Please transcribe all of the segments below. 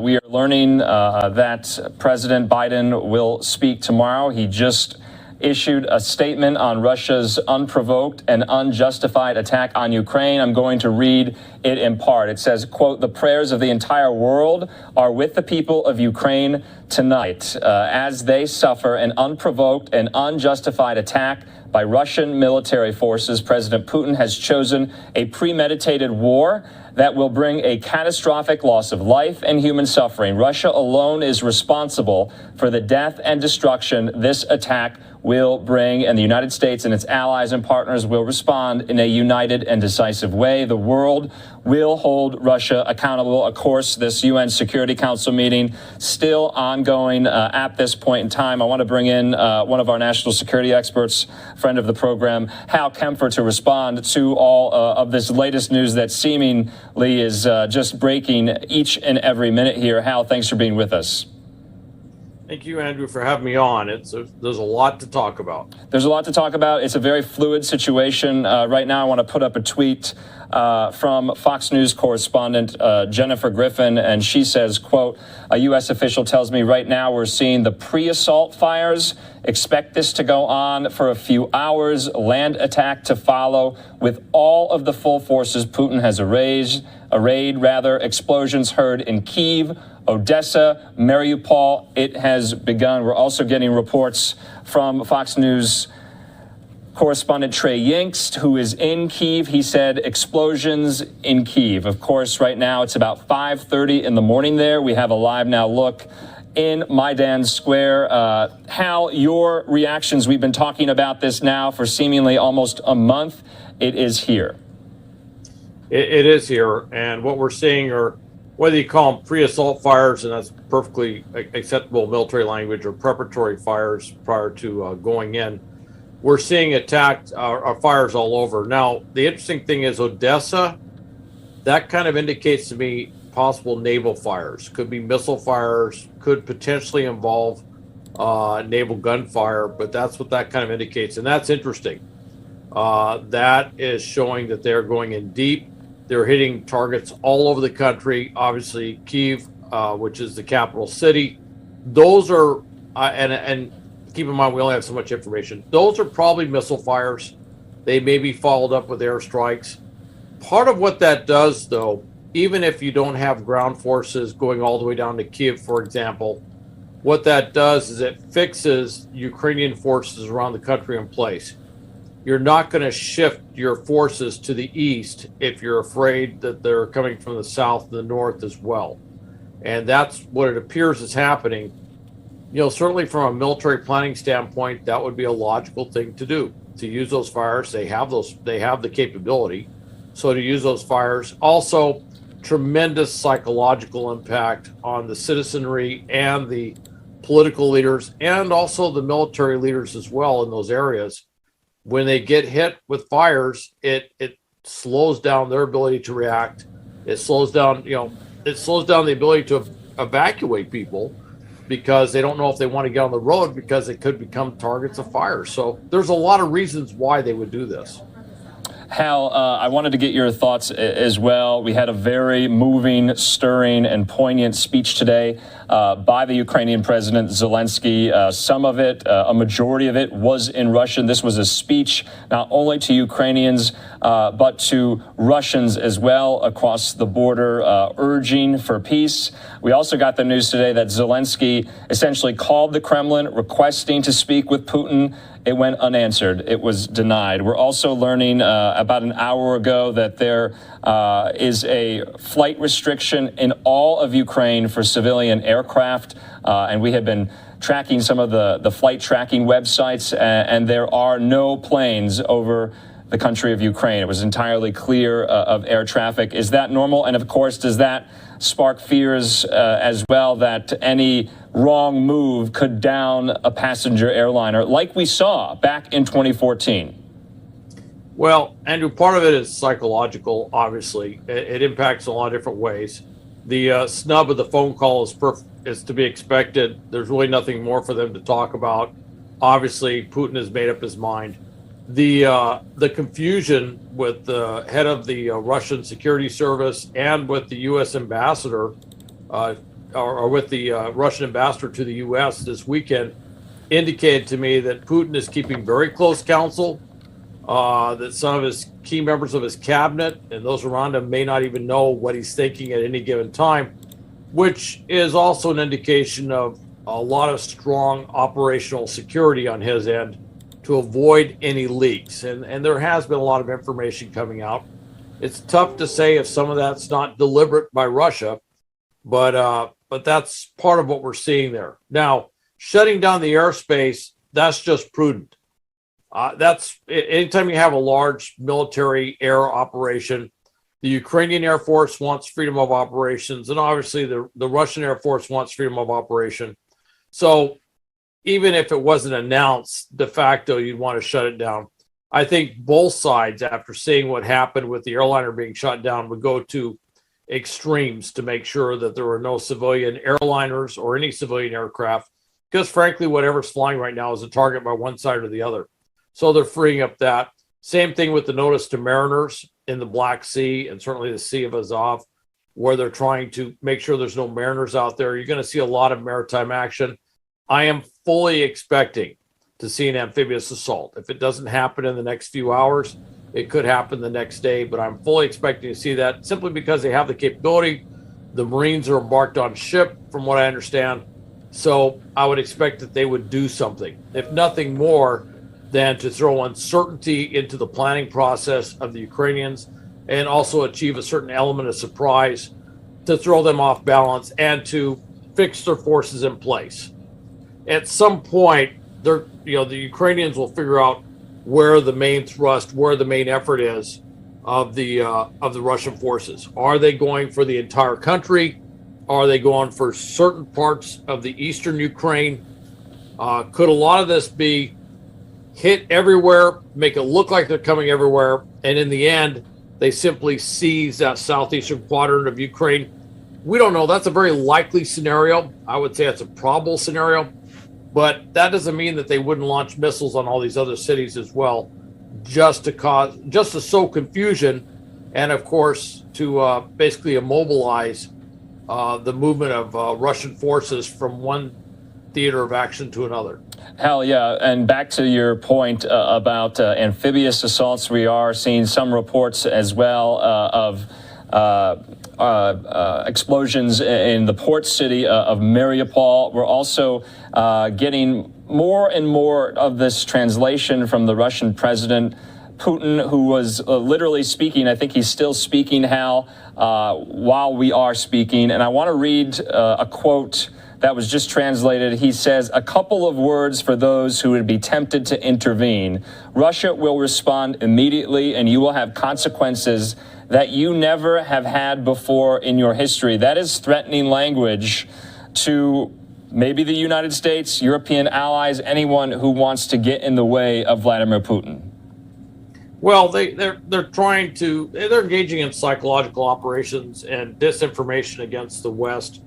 we are learning that President Biden will speak tomorrow. He just issued a statement on Russia's unprovoked and unjustified attack on Ukraine. I'm going to read it in part. It says, quote, "The prayers of the entire world are with the people of Ukraine tonight as they suffer an unprovoked and unjustified attack by Russian military forces. President Putin has chosen a premeditated war that will bring a catastrophic loss of life and human suffering. Russia alone is responsible for the death and destruction this attack will bring, and the United States and its allies and partners will respond in a united and decisive way. The world will hold Russia accountable." Of course, this UN Security Council meeting still ongoing at this point in time. I want to bring in one of our national security experts, friend of the program, Hal Kempfer, to respond to all of this latest news that seemingly is just breaking each and every minute here. Hal, thanks for being with us. Thank you, Andrew, for having me on. There's a lot to talk about. There's a lot to talk about. It's a very fluid situation. Right now, I want to put up a tweet from Fox News correspondent Jennifer Griffin, and she says, quote, "A U.S. official tells me right now we're seeing the pre-assault fires. Expect this to go on for a few hours. Land attack to follow with all of the full forces Putin has arrayed, explosions heard in Kyiv, Odessa, Mariupol. It has begun." We're also getting reports from Fox News correspondent Trey Yingst, who is in Kyiv. He said explosions in Kyiv. Of course, right now it's about 5:30 in the morning there. We have a live now look in Maidan Square. Hal, your reactions, we've been talking about this now for seemingly almost a month. It is here. It is here, and what we're seeing are, whether you call them pre-assault fires, and that's perfectly acceptable military language, or preparatory fires prior to going in, we're seeing fires all over. Now, the interesting thing is Odessa, that kind of indicates to me possible naval fires. Could be missile fires, could potentially involve naval gunfire, but that's what that kind of indicates, and that's interesting. That is showing that they're going in deep. They're hitting targets all over the country. Obviously, Kyiv, which is the capital city. Those are, and keep in mind, we only have so much information. Those are probably missile fires. They may be followed up with airstrikes. Part of what that does, though, even if you don't have ground forces going all the way down to Kyiv, for example, what that does is it fixes Ukrainian forces around the country in place. You're not going to shift your forces to the east if you're afraid that they're coming from the south and the north as well. And that's what it appears is happening. You know, certainly from a military planning standpoint, that would be a logical thing to do, to use those fires. They have the capability. So to use those fires. Also, tremendous psychological impact on the citizenry and the political leaders, and also the military leaders as well in those areas. When they get hit with fires, it slows down their ability to react. It slows down, the ability to evacuate people, because they don't know if they want to get on the road because they could become targets of fire. So there's a lot of reasons why they would do this. Hal, I wanted to get your thoughts as well. We had a very moving, stirring, and poignant speech today by the Ukrainian President Zelensky. Some of it, a majority of it, was in Russian. This was a speech not only to Ukrainians, but to Russians as well across the border, urging for peace. We also got the news today that Zelensky essentially called the Kremlin, requesting to speak with Putin. It went unanswered. It was denied. We're also learning about an hour ago that there is a flight restriction in all of Ukraine for civilian aircraft. And we have been tracking some of the flight tracking websites, and there are no planes over the country of Ukraine. It was entirely clear of air traffic. Is that normal? And of course, does that spark fears as well that any wrong move could down a passenger airliner like we saw back in 2014? Well, Andrew, part of it is psychological, obviously. It impacts a lot of different ways. The snub of the phone call is to be expected. There's really nothing more for them to talk about. Obviously, Putin has made up his mind. The confusion with the head of the Russian security service and with the U.S. ambassador or with the Russian ambassador to the U.S. this weekend, indicated to me that Putin is keeping very close counsel, that some of his key members of his cabinet and those around him may not even know what he's thinking at any given time, which is also an indication of a lot of strong operational security on his end to avoid any leaks. And there has been a lot of information coming out. It's tough to say if some of that's not deliberate by Russia, but that's part of what we're seeing there. Now, shutting down the airspace, that's just prudent. That's anytime you have a large military air operation, the Ukrainian Air Force wants freedom of operations, and obviously the Russian Air Force wants freedom of operation. So even if it wasn't announced de facto, you'd want to shut it down. I think both sides, after seeing what happened with the airliner being shut down, would go to extremes to make sure that there were no civilian airliners or any civilian aircraft, because frankly, whatever's flying right now is a target by one side or the other. So they're freeing up that. Same thing with the notice to mariners in the Black Sea and certainly the Sea of Azov, where they're trying to make sure there's no mariners out there. You're going to see a lot of maritime action. I am fully expecting to see an amphibious assault. If it doesn't happen in the next few hours, it could happen the next day, but I'm fully expecting to see that simply because they have the capability. The Marines are embarked on ship, from what I understand. So I would expect that they would do something, if nothing more than to throw uncertainty into the planning process of the Ukrainians and also achieve a certain element of surprise to throw them off balance and to fix their forces in place. At some point, the Ukrainians will figure out where the main thrust, where the main effort is of the Russian forces. Are they going for the entire country? Are they going for certain parts of the eastern Ukraine? Could a lot of this be hit everywhere, make it look like they're coming everywhere, and in the end, they simply seize that southeastern quadrant of Ukraine? We don't know. That's a very likely scenario. I would say it's a probable scenario, but that doesn't mean that they wouldn't launch missiles on all these other cities as well, just to sow confusion, and of course to basically immobilize the movement of Russian forces from one theater of action to another. Hell yeah. And back to your point about amphibious assaults, we are seeing some reports as well of explosions in the port city of Mariupol. We're also getting more and more of this translation from the Russian president Putin, who was literally speaking. I think he's still speaking, Hal, while we are speaking. And I want to read a quote that was just translated. He says, "A couple of words for those who would be tempted to intervene. Russia will respond immediately, and you will have consequences that you never have had before in your history." That is threatening language to maybe the United States, European allies, anyone who wants to get in the way of Vladimir Putin. Well, they're engaging in psychological operations and disinformation against the West.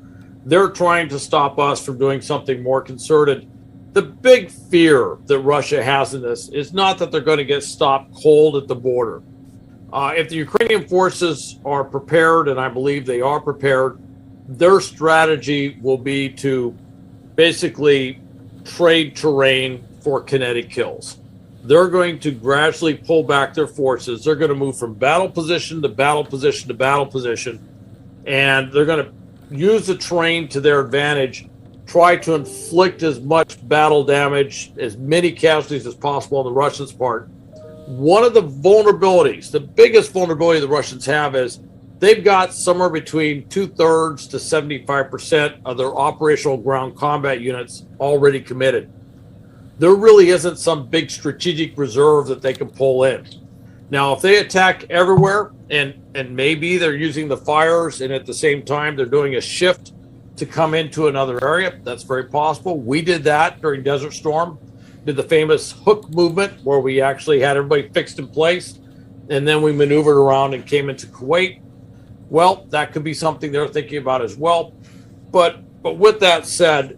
They're trying to stop us from doing something more concerted. The big fear that Russia has in this is not that they're going to get stopped cold at the border. If the Ukrainian forces are prepared, and I believe they are prepared, their strategy will be to basically trade terrain for kinetic kills. They're going to gradually pull back their forces. They're going to move from battle position to battle position to battle position, and they're going to use the terrain to their advantage, try to inflict as much battle damage, as many casualties as possible on the Russians' part. One of the vulnerabilities, the biggest vulnerability the Russians have, is they've got somewhere between 2/3 to 75% of their operational ground combat units already committed. There really isn't some big strategic reserve that they can pull in. Now, if they attack everywhere, and maybe they're using the fires, and at the same time they're doing a shift to come into another area, that's very possible. We did that during Desert Storm, did the famous hook movement where we actually had everybody fixed in place, and then we maneuvered around and came into Kuwait. Well, that could be something they're thinking about as well. But with that said,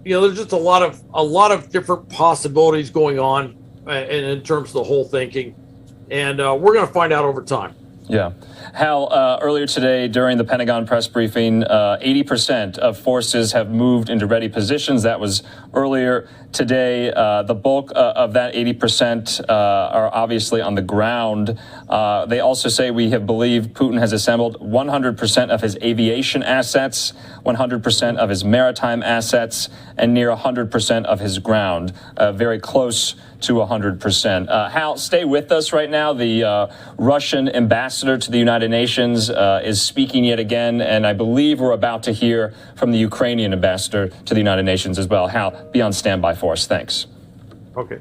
there's just a lot of different possibilities going on in terms of the whole thinking, and we're going to find out over time. Yeah. Hal, earlier today during the Pentagon press briefing, 80% of forces have moved into ready positions. That was earlier today. The bulk of that 80% are obviously on the ground. They also say we have believed Putin has assembled 100% of his aviation assets, 100% of his maritime assets, and near 100% of his ground, very close to 100%. Hal, stay with us right now. The Russian ambassador to the United Nations is speaking yet again, and I believe we're about to hear from the Ukrainian ambassador to the United Nations as well. Hal, be on standby for us. Thanks. Okay.